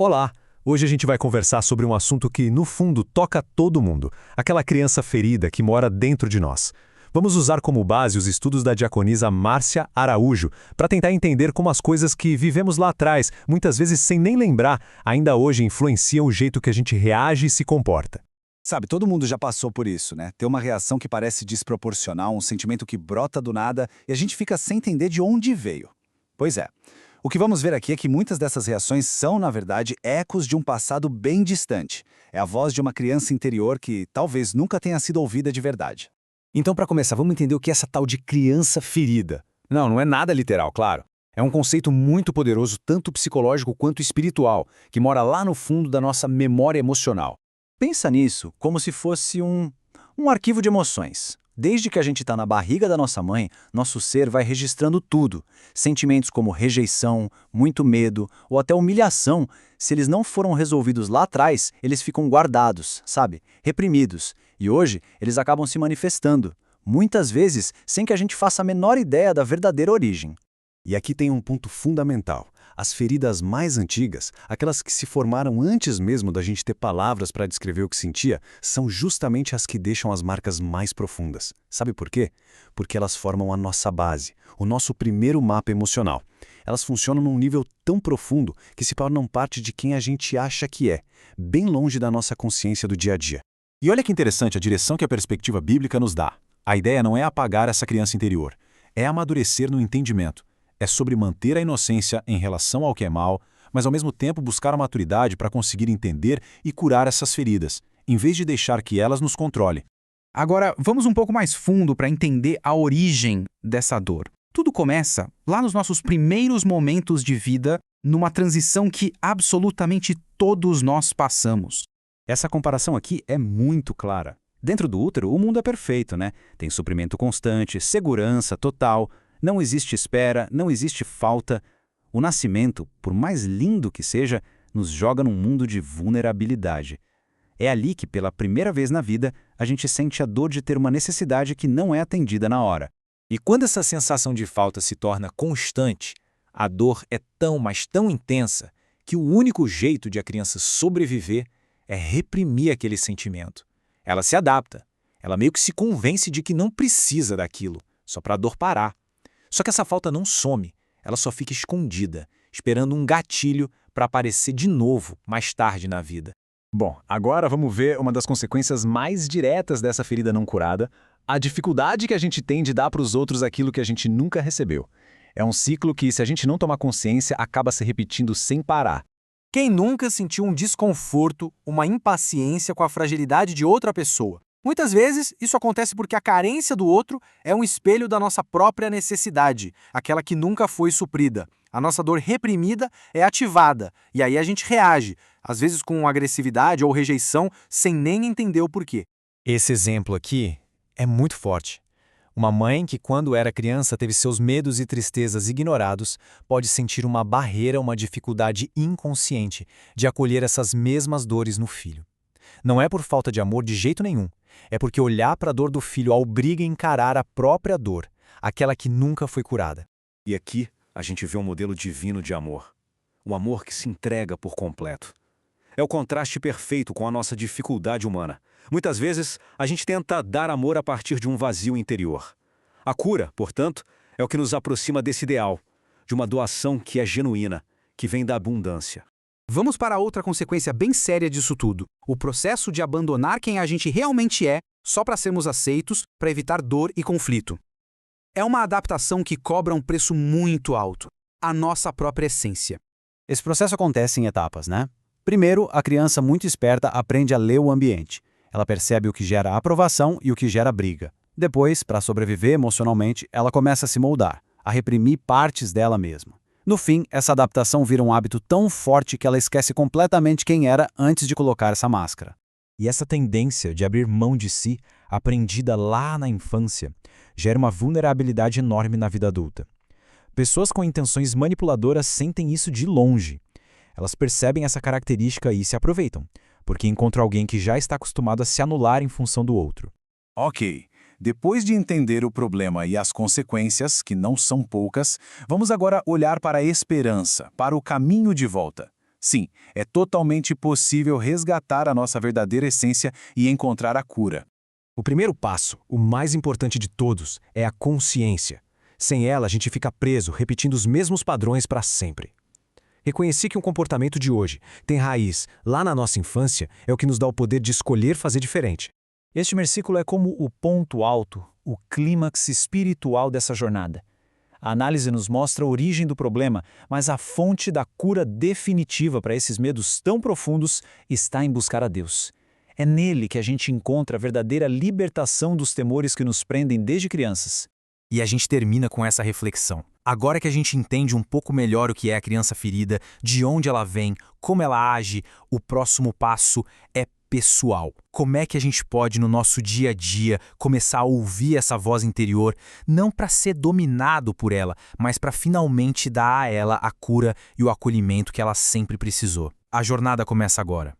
Olá! Hoje a gente vai conversar sobre um assunto que, no fundo, toca todo mundo, aquela criança ferida que mora dentro de nós. Vamos usar como base os estudos da diaconisa Márcia Araújo para tentar entender como as coisas que vivemos lá atrás, muitas vezes sem nem lembrar, ainda hoje influenciam o jeito que a gente reage e se comporta. Sabe, todo mundo já passou por isso, né? Ter uma reação que parece desproporcional, um sentimento que brota do nada e a gente fica sem entender de onde veio. Pois é. O que vamos ver aqui é que muitas dessas reações são, na verdade, ecos de um passado bem distante. É a voz de uma criança interior que talvez nunca tenha sido ouvida de verdade. Então, para começar, vamos entender o que é essa tal de criança ferida. Não é nada literal, claro. É um conceito muito poderoso, tanto psicológico quanto espiritual, que mora lá no fundo da nossa memória emocional. Pensa nisso como se fosse um arquivo de emoções. Desde que a gente está na barriga da nossa mãe, nosso ser vai registrando tudo. Sentimentos como rejeição, muito medo ou até humilhação, se eles não foram resolvidos lá atrás, eles ficam guardados, sabe? Reprimidos. E hoje, eles acabam se manifestando, muitas vezes sem que a gente faça a menor ideia da verdadeira origem. E aqui tem um ponto fundamental. As feridas mais antigas, aquelas que se formaram antes mesmo da gente ter palavras para descrever o que sentia, são justamente as que deixam as marcas mais profundas. Sabe por quê? Porque elas formam a nossa base, o nosso primeiro mapa emocional. Elas funcionam num nível tão profundo que se tornam parte de quem a gente acha que é, bem longe da nossa consciência do dia a dia. E olha que interessante a direção que a perspectiva bíblica nos dá. A ideia não é apagar essa criança interior, é amadurecer no entendimento. É sobre manter a inocência em relação ao que é mal, mas ao mesmo tempo buscar a maturidade para conseguir entender e curar essas feridas, em vez de deixar que elas nos controlem. Agora, vamos um pouco mais fundo para entender a origem dessa dor. Tudo começa lá nos nossos primeiros momentos de vida, numa transição que absolutamente todos nós passamos. Essa comparação aqui é muito clara. Dentro do útero, o mundo é perfeito, né? Tem suprimento constante, segurança total. Não existe espera, não existe falta. O nascimento, por mais lindo que seja, nos joga num mundo de vulnerabilidade. É ali que, pela primeira vez na vida, a gente sente a dor de ter uma necessidade que não é atendida na hora. E quando essa sensação de falta se torna constante, a dor é tão, mas tão intensa, que o único jeito de a criança sobreviver é reprimir aquele sentimento. Ela se adapta, ela meio que se convence de que não precisa daquilo, só para a dor parar. Só que essa falta não some, ela só fica escondida, esperando um gatilho para aparecer de novo mais tarde na vida. Bom, agora vamos ver uma das consequências mais diretas dessa ferida não curada, a dificuldade que a gente tem de dar para os outros aquilo que a gente nunca recebeu. É um ciclo que, se a gente não tomar consciência, acaba se repetindo sem parar. Quem nunca sentiu um desconforto, uma impaciência com a fragilidade de outra pessoa? Muitas vezes, isso acontece porque a carência do outro é um espelho da nossa própria necessidade, aquela que nunca foi suprida. A nossa dor reprimida é ativada, e aí a gente reage, às vezes com agressividade ou rejeição, sem nem entender o porquê. Esse exemplo aqui é muito forte. Uma mãe que, quando era criança, teve seus medos e tristezas ignorados, pode sentir uma barreira, uma dificuldade inconsciente de acolher essas mesmas dores no filho. Não é por falta de amor de jeito nenhum. É porque olhar para a dor do filho a obriga a encarar a própria dor, aquela que nunca foi curada. E aqui a gente vê um modelo divino de amor. Um amor que se entrega por completo. É o contraste perfeito com a nossa dificuldade humana. Muitas vezes, a gente tenta dar amor a partir de um vazio interior. A cura, portanto, é o que nos aproxima desse ideal, de uma doação que é genuína, que vem da abundância. Vamos para outra consequência bem séria disso tudo. O processo de abandonar quem a gente realmente é, só para sermos aceitos, para evitar dor e conflito. É uma adaptação que cobra um preço muito alto. A nossa própria essência. Esse processo acontece em etapas, né? Primeiro, a criança muito esperta aprende a ler o ambiente. Ela percebe o que gera aprovação e o que gera briga. Depois, para sobreviver emocionalmente, ela começa a se moldar, a reprimir partes dela mesma. No fim, essa adaptação vira um hábito tão forte que ela esquece completamente quem era antes de colocar essa máscara. E essa tendência de abrir mão de si, aprendida lá na infância, gera uma vulnerabilidade enorme na vida adulta. Pessoas com intenções manipuladoras sentem isso de longe. Elas percebem essa característica e se aproveitam, porque encontram alguém que já está acostumado a se anular em função do outro. Ok, depois de entender o problema e as consequências, que não são poucas, vamos agora olhar para a esperança, para o caminho de volta. Sim, é totalmente possível resgatar a nossa verdadeira essência e encontrar a cura. O primeiro passo, o mais importante de todos, é a consciência. Sem ela, a gente fica preso, repetindo os mesmos padrões para sempre. Reconhecer que um comportamento de hoje tem raiz lá na nossa infância é o que nos dá o poder de escolher fazer diferente. Este versículo é como o ponto alto, o clímax espiritual dessa jornada. A análise nos mostra a origem do problema, mas a fonte da cura definitiva para esses medos tão profundos está em buscar a Deus. É nele que a gente encontra a verdadeira libertação dos temores que nos prendem desde crianças. E a gente termina com essa reflexão. Agora que a gente entende um pouco melhor o que é a criança ferida, de onde ela vem, como ela age, o próximo passo é pessoal. Como é que a gente pode, no nosso dia a dia, começar a ouvir essa voz interior, não para ser dominado por ela, mas para finalmente dar a ela a cura e o acolhimento que ela sempre precisou. A jornada começa agora.